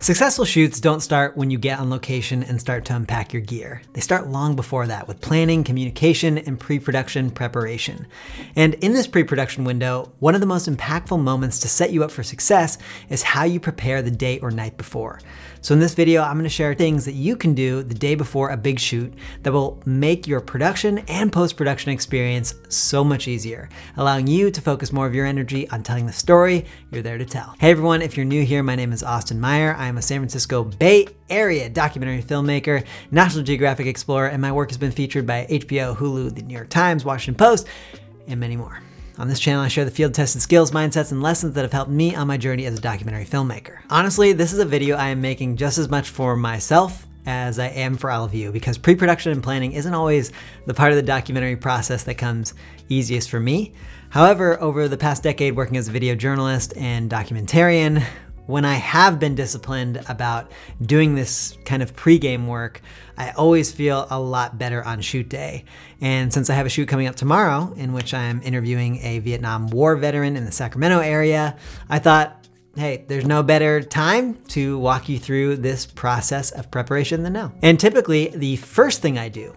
Successful shoots don't start when you get on location and start to unpack your gear. They start long before that with planning, communication, and pre-production preparation. And in this pre-production window, one of the most impactful moments to set you up for success is how you prepare the day or night before. So in this video, I'm gonna share things that you can do the day before a big shoot that will make your production and post-production experience so much easier, allowing you to focus more of your energy on telling the story you're there to tell. Hey everyone, if you're new here, my name is Austin Meyer. I'm a San Francisco Bay Area documentary filmmaker, National Geographic Explorer, and my work has been featured by HBO, Hulu, the New York Times, Washington Post, and many more. On this channel, I share the field-tested skills, mindsets, and lessons that have helped me on my journey as a documentary filmmaker. Honestly, this is a video I am making just as much for myself as I am for all of you, because pre-production and planning isn't always the part of the documentary process that comes easiest for me. However, over the past decade working as a video journalist and documentarian, when I have been disciplined about doing this kind of pre-game work, I always feel a lot better on shoot day. And since I have a shoot coming up tomorrow in which I'm interviewing a Vietnam War veteran in the Sacramento area, I thought, hey, there's no better time to walk you through this process of preparation than now. And typically, the first thing I do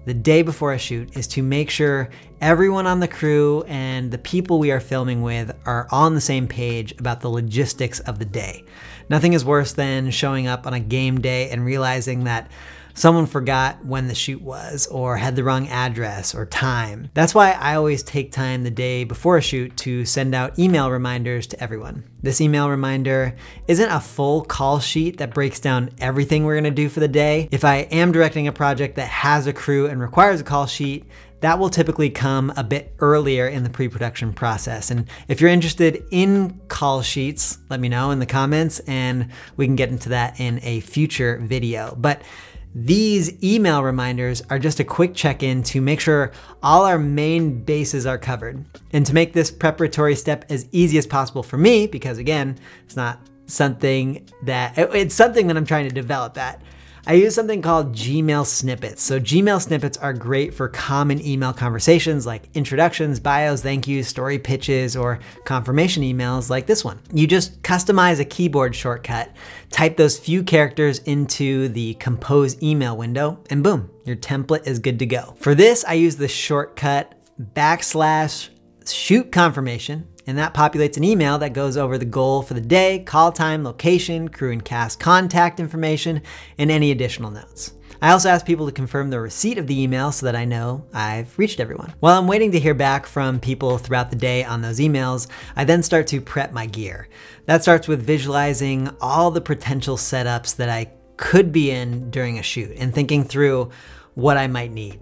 the day before a shoot is to make sure everyone on the crew and the people we are filming with are on the same page about the logistics of the day. Nothing is worse than showing up on a game day and realizing that someone forgot when the shoot was or had the wrong address or time. That's why I always take time the day before a shoot to send out email reminders to everyone. This email reminder isn't a full call sheet that breaks down everything we're gonna do for the day. If I am directing a project that has a crew and requires a call sheet, that will typically come a bit earlier in the pre-production process. And if you're interested in call sheets, let me know in the comments and we can get into that in a future video. But these email reminders are just a quick check-in to make sure all our main bases are covered. And to make this preparatory step as easy as possible for me, because again, it's something that I'm trying to develop at, I use something called Gmail snippets. So Gmail snippets are great for common email conversations like introductions, bios, thank yous, story pitches, or confirmation emails like this one. You just customize a keyboard shortcut, type those few characters into the compose email window, and boom, your template is good to go. For this, I use the shortcut /shoot confirmation, and that populates an email that goes over the goal for the day, call time, location, crew and cast contact information, and any additional notes. I also ask people to confirm the receipt of the email so that I know I've reached everyone. While I'm waiting to hear back from people throughout the day on those emails, I then start to prep my gear. That starts with visualizing all the potential setups that I could be in during a shoot and thinking through what I might need.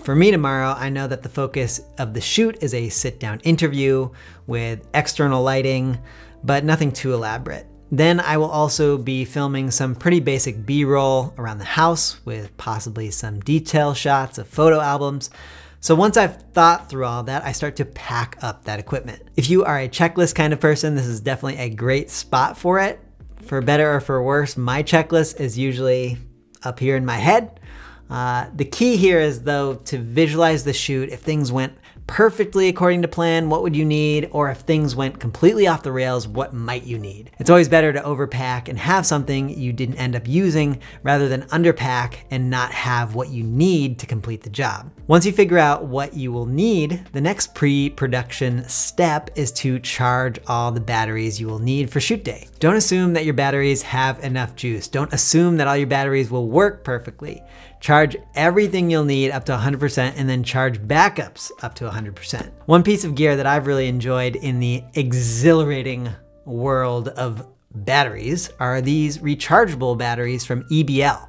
For me tomorrow, I know that the focus of the shoot is a sit-down interview with external lighting, but nothing too elaborate. Then I will also be filming some pretty basic B-roll around the house with possibly some detail shots of photo albums. So once I've thought through all that, I start to pack up that equipment. If you are a checklist kind of person, this is definitely a great spot for it. For better or for worse, my checklist is usually up here in my head. The key here is though to visualize the shoot. If things went perfectly according to plan, what would you need? Or if things went completely off the rails, what might you need? It's always better to overpack and have something you didn't end up using rather than underpack and not have what you need to complete the job. Once you figure out what you will need, the next pre-production step is to charge all the batteries you will need for shoot day. Don't assume that your batteries have enough juice. Don't assume that all your batteries will work perfectly. Charge everything you'll need up to 100% and then charge backups up to 100%. One piece of gear that I've really enjoyed in the exhilarating world of batteries are these rechargeable batteries from EBL.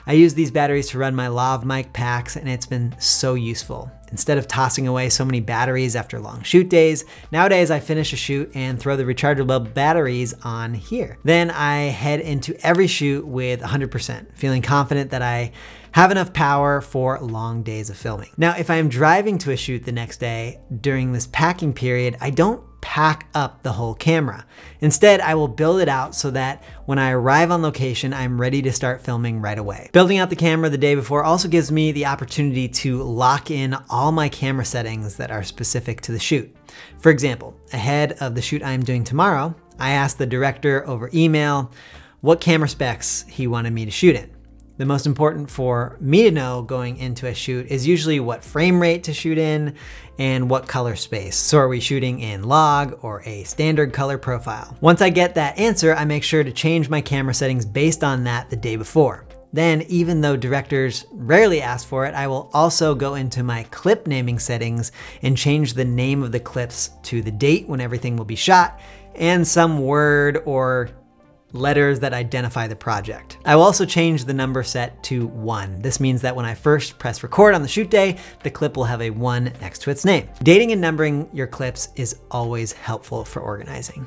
I use these batteries to run my lav mic packs and it's been so useful. Instead of tossing away so many batteries after long shoot days, nowadays I finish a shoot and throw the rechargeable batteries on here. Then I head into every shoot with 100%, feeling confident that I have enough power for long days of filming. Now, if I am driving to a shoot the next day during this packing period, I don't pack up the whole camera. Instead, I will build it out so that when I arrive on location, I'm ready to start filming right away. Building out the camera the day before also gives me the opportunity to lock in all my camera settings that are specific to the shoot. For example, ahead of the shoot I'm doing tomorrow, I asked the director over email what camera specs he wanted me to shoot in. The most important for me to know going into a shoot is usually what frame rate to shoot in and what color space. So are we shooting in log or a standard color profile? Once I get that answer, I make sure to change my camera settings based on that the day before. Then, even though directors rarely ask for it, I will also go into my clip naming settings and change the name of the clips to the date when everything will be shot and some word or letters that identify the project. I will also change the number set to 1. This means that when I first press record on the shoot day, the clip will have a 1 next to its name. Dating and numbering your clips is always helpful for organizing.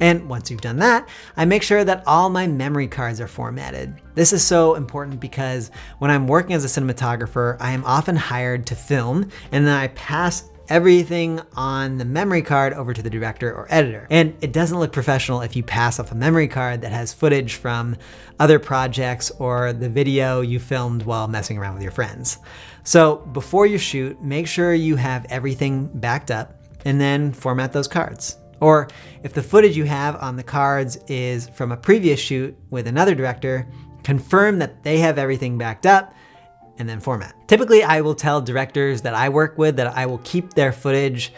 And once you've done that, I make sure that all my memory cards are formatted. This is so important because when I'm working as a cinematographer, I am often hired to film, and then I pass everything on the memory card over to the director or editor. And it doesn't look professional if you pass off a memory card that has footage from other projects or the video you filmed while messing around with your friends. So before you shoot, make sure you have everything backed up and then format those cards. Or if the footage you have on the cards is from a previous shoot with another director, confirm that they have everything backed up and then format. Typically, I will tell directors that I work with that I will keep their footage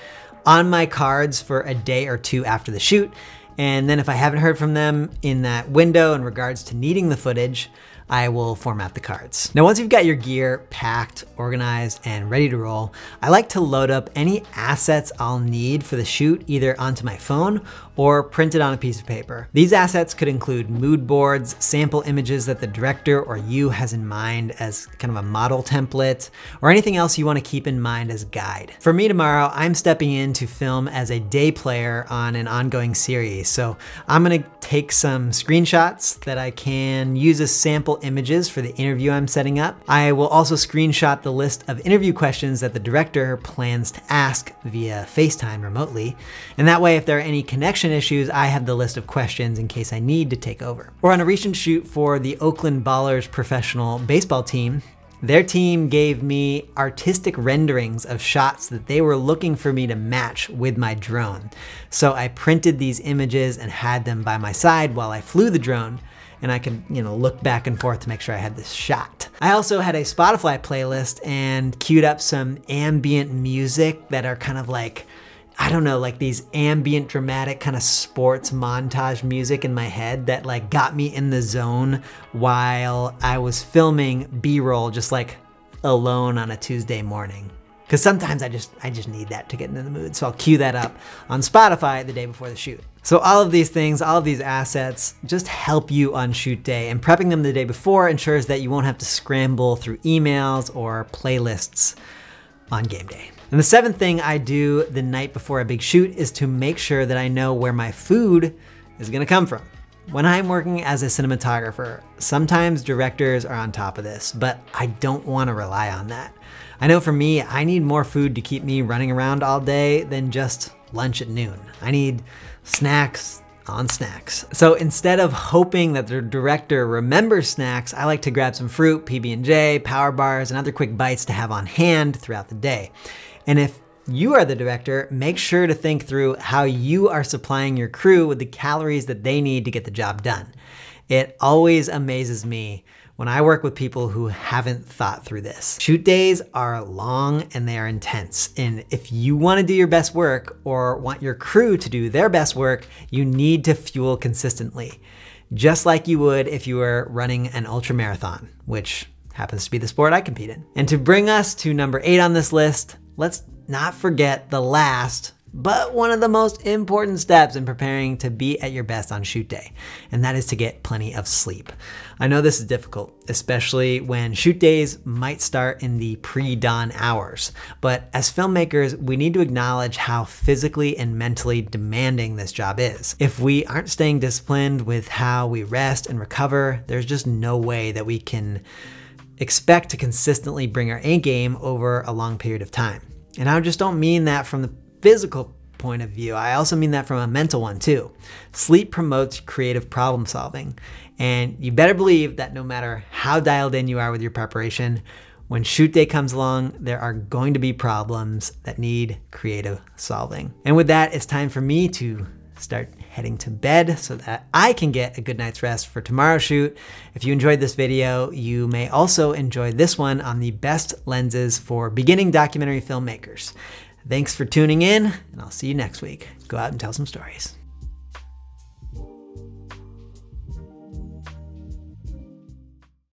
on my cards for a day or two after the shoot. And then if I haven't heard from them in that window in regards to needing the footage, I will format the cards. Now, once you've got your gear packed, organized, and ready to roll, I like to load up any assets I'll need for the shoot either onto my phone or printed on a piece of paper. These assets could include mood boards, sample images that the director or you has in mind as kind of a model template, or anything else you want to keep in mind as a guide. For me tomorrow, I'm stepping in to film as a day player on an ongoing series. So I'm gonna take some screenshots that I can use as sample images for the interview I'm setting up. I will also screenshot the list of interview questions that the director plans to ask via FaceTime remotely. And that way, if there are any connection issues, I have the list of questions in case I need to take over. Or on a recent shoot for the Oakland Ballers professional baseball team, their team gave me artistic renderings of shots that they were looking for me to match with my drone. So I printed these images and had them by my side while I flew the drone, and I could, look back and forth to make sure I had this shot. I also had a Spotify playlist and queued up some ambient music that are kind of like, I don't know, like these ambient dramatic kind of sports montage music in my head that like got me in the zone while I was filming B-roll just like alone on a Tuesday morning. Because sometimes I just need that to get into the mood. So I'll cue that up on Spotify the day before the shoot. So all of these things, all of these assets just help you on shoot day, and prepping them the day before ensures that you won't have to scramble through emails or playlists on game day. And the seventh thing I do the night before a big shoot is to make sure that I know where my food is gonna come from. When I'm working as a cinematographer, sometimes directors are on top of this, but I don't wanna rely on that. I know for me, I need more food to keep me running around all day than just lunch at noon. I need snacks on snacks. So instead of hoping that the director remembers snacks, I like to grab some fruit, PB&J, power bars, and other quick bites to have on hand throughout the day. And if you are the director, make sure to think through how you are supplying your crew with the calories that they need to get the job done. It always amazes me when I work with people who haven't thought through this. Shoot days are long and they are intense. And if you want to do your best work or want your crew to do their best work, you need to fuel consistently, just like you would if you were running an ultra marathon, which happens to be the sport I compete in. And to bring us to number 8 on this list, let's not forget the last, but one of the most important steps in preparing to be at your best on shoot day, and that is to get plenty of sleep. I know this is difficult, especially when shoot days might start in the pre-dawn hours, but as filmmakers, we need to acknowledge how physically and mentally demanding this job is. If we aren't staying disciplined with how we rest and recover, there's just no way that we can expect to consistently bring our A game over a long period of time. And I just don't mean that from the physical point of view. I also mean that from a mental one too. Sleep promotes creative problem solving. And you better believe that no matter how dialed in you are with your preparation, when shoot day comes along, there are going to be problems that need creative solving. And with that, it's time for me to start heading to bed so that I can get a good night's rest for tomorrow's shoot. If you enjoyed this video, you may also enjoy this one on the best lenses for beginning documentary filmmakers. Thanks for tuning in, and I'll see you next week. Go out and tell some stories.